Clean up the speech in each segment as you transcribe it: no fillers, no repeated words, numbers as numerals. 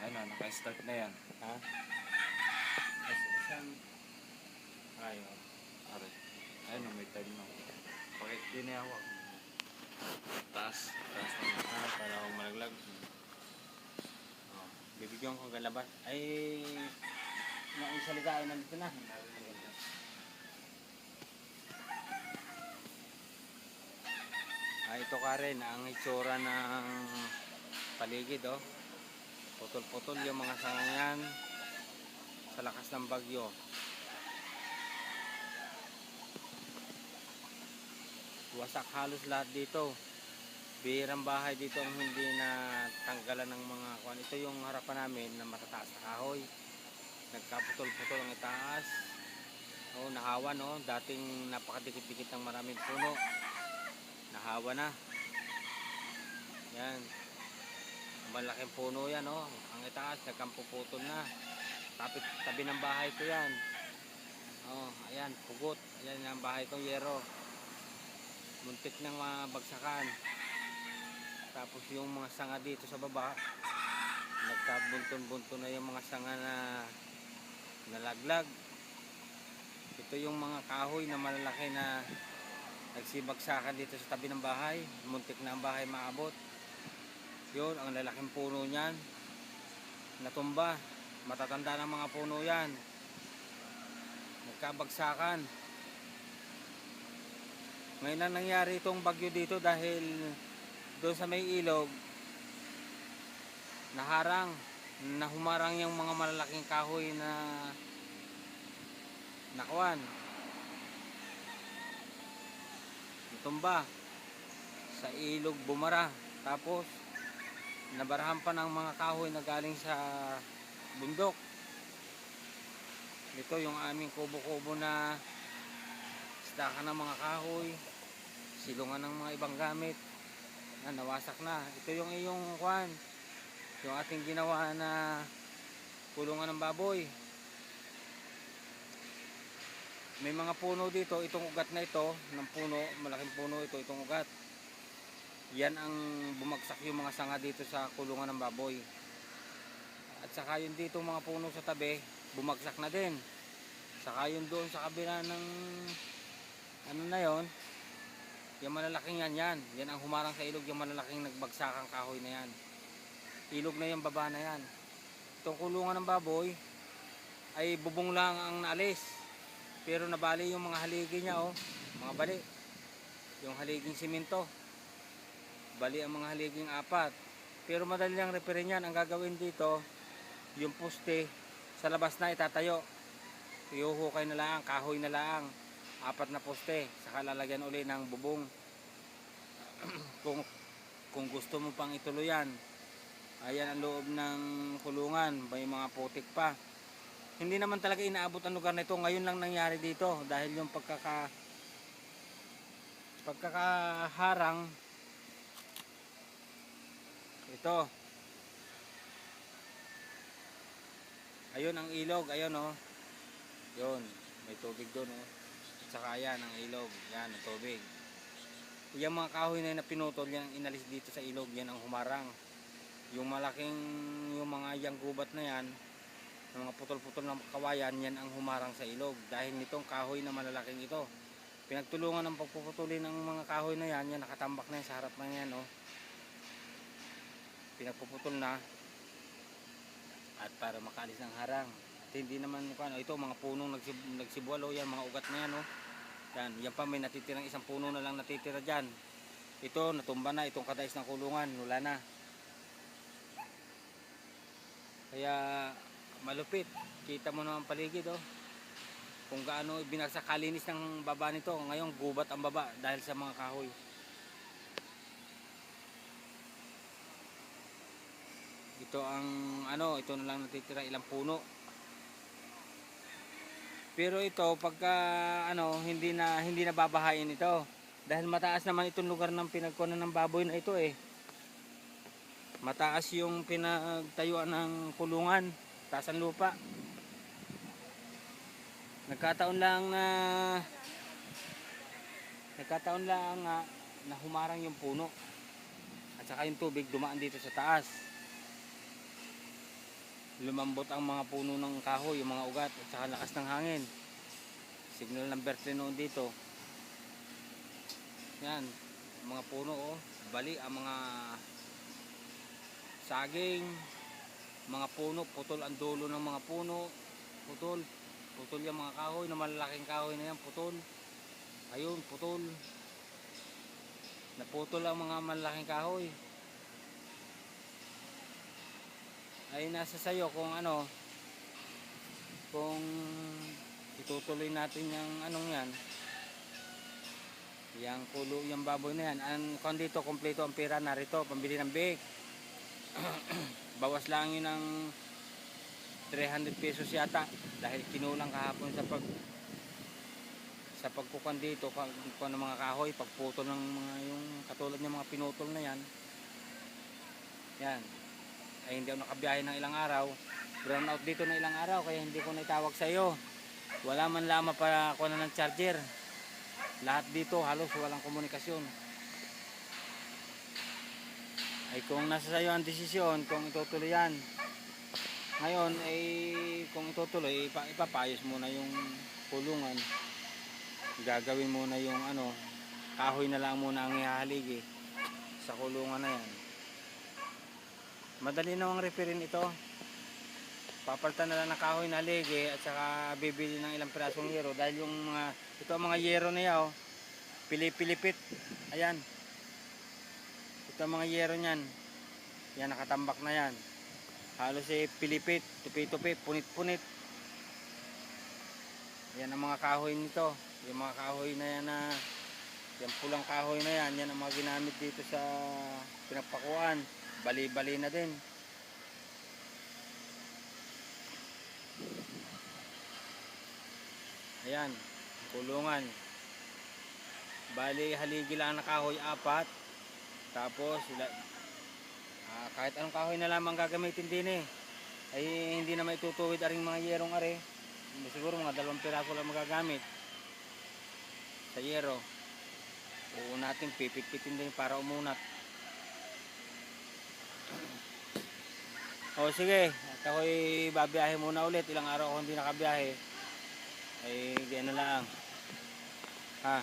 Ano, naka-start na yan. Ha? Saan? Ayaw. Aray. Ayun, may time na. Bakit din niya ako? Taas. Taas na yan. Para akong malaglag. Bibigyan ko galabas. Ay, naisalita ay nandito na. Ito ka rin, ang itsura ng paligid, oh. Putol-putol yung mga sangayan sa lakas ng bagyo. Wasak halos lahat dito. Bihirang bahay dito ang hindi na tanggalan ng mga kuwan. Ito yung harapan namin na matataas na kahoy. Nagkaputol-putol ang itaas. Oh, nahawa, no. Dating napakadikit-dikit ng maraming puno. Nahawa na. Yan. Malaking puno yan, oh. Ang itaas nagkampuputol na. Tabi ng bahay ko yan. Oh, ayan, pugot. Ayan ang bahay ko, yero. Muntik ng mabagsakan. Tapos yung mga sanga dito sa baba, nagkabunton-bunton na yung mga sanga na nalaglag. Ito yung mga kahoy na malalaki na nagsibagsakan dito sa tabi ng bahay. Muntik na ang bahay maabot. Yun, ang lalaking puno niyan. Natumba. Matatanda ng mga puno yan. Nagkabagsakan. Ngayon na nangyari itong bagyo dito dahil doon sa may ilog nahumarang yung mga malalaking kahoy na nakuan. Natumba sa ilog, bumara. Tapos nabarahan pa ng mga kahoy na galing sa bundok. Ito yung aming kubo-kubo na istakan ng mga kahoy, silungan ng mga ibang gamit na nawasak na. Ito yung iyong kuan, yung ating ginawa na kulungan ng baboy. May mga puno dito. Itong ugat na ito ng puno, malaking puno ito, itong ugat. Yan ang bumagsak yung mga sanga dito sa kulungan ng baboy. At saka yun dito mga puno sa tabi, bumagsak na din. Saka yun doon sa kabila ng ano na yon, yung malalaking yan. Yan ang humarang sa ilog, yung malalaking nagbagsakang kahoy na yan. Ilog na yung baba na yan. Itong kulungan ng baboy ay bubong lang ang naalis. Pero nabali yung mga haligi niya, oh. Mga bali. Yung haliging simento. Bali ang mga haliging 4. Pero madali lang reparin yan. Ang gagawin dito, yung poste sa labas na itatayo. Iuhukay na lang, kahoy na lang. 4 na poste, saka lalagyan uli ng bubong. kung gusto mo pang ituloy yan, ayan ang loob ng kulungan, may mga putik pa. Hindi naman talaga inaabot ang lugar na ito. Ngayon lang nangyari dito dahil yung pagkakaharang ito. Ayun ang ilog, ayun, oh. Yun, may tubig doon, oh. Saka yan ang ilog, yan ang tubig. Yung mga kahoy na pinutol, yan ang inalis dito sa ilog, yan ang humarang. Yung malaking, yung mga yang gubat na yan, yung mga putol-putol ng kawayan, yan ang humarang sa ilog. Dahil nitong kahoy na malalaking ito, pinagtulungan ng pagpuputulin ng mga kahoy na yan, yan nakatambak na yan sa harap na yan, oh. Pinagpuputol na at para makaalis ng harang. Hindi naman ito mga punong nagsibualo yan, mga ugat na yan, oh. Yan pa may natitirang isang puno na lang natitira diyan. Ito natumba na, itong kadais ng kulungan, wala na. Kaya malupit. Kita mo naman paligid, oh. Kung gaano binagsak, kalinis ng baba nito. Ngayon gubat ang baba dahil sa mga kahoy. Ito ang ito na lang natitira, ilang puno. Pero ito pagka hindi na babahayin ito dahil mataas naman itong lugar ng pinagkunan ng baboy na ito, eh. Mataas yung pinagtayuan ng kulungan, taas ang lupa. Nagkataon lang na humarang yung puno at saka yung tubig dumaan dito sa taas. lumambot ang mga puno ng kahoy, yung mga ugat at saka lakas ng hangin. Signal number 3 noon dito. Yan, mga puno oh, bali ang mga saging, mga puno, putol ang dulo ng mga puno, putol, putol yung mga kahoy, na malalaking kahoy na yan, putol. Ayun, putol. Naputol ang mga malalaking kahoy. Ay nasa sayo kung ano, kung itutuloy natin yung anong yan, yung kulo, yung baboy na yan. Kung dito, kompleto ang pera narito, pambili ng bake. Bawas lang yun ng 300 pesos yata dahil kinulang kahapon sa pagkukan dito ng mga kahoy, pagputol ng mga yung katulad ng mga pinutol na yan. Yan. Ay hindi ako nakabiyahe ng ilang araw. Brown out dito na ilang araw kaya hindi ko naitawag sa iyo. Wala man lamang para ako na ng charger. Lahat dito halos walang komunikasyon. Ay kung nasa sayo ang desisyon kung itutuloy yan. Ngayon ay kung itutuloy ipapayos muna yung kulungan. Gagawin muna yung ano, kahoy na lang muna ang ihahaligi sa kulungan na yan. Madali na ang referin ito. Papalitan na lang ng kahoy na haligi at saka bibili ng ilang pirasong yero dahil yung mga ito ang mga yero na yan oh, pilipit. Ayan. Ito ang mga yero niyan. Yan nakatambak na yan. Halos pilipit, tupi-tupi, punit-punit. Yan ang mga kahoy nito. Yung mga kahoy na yan na yung pulang kahoy na yan, yan ang mga ginamit dito sa pinagpakuan. Bali-bali na din. Ayan, kulungan. Bali haligi lang na kahoy 4. Tapos kahit anong kahoy na lamang gagamitin din ay hindi na maitutuwid aring mga yerong are. Siguro mga 2 piraso lang magagamit sa yero. Oo natin pipit-pitin din para umunat. O sige, at ako'y babiyahe muna ulit. Ilang araw ako hindi nakabiyahe. Ay gano'n lang. Ha?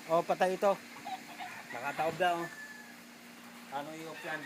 O patay ito. Nakataob na oh. Ano i-off yan?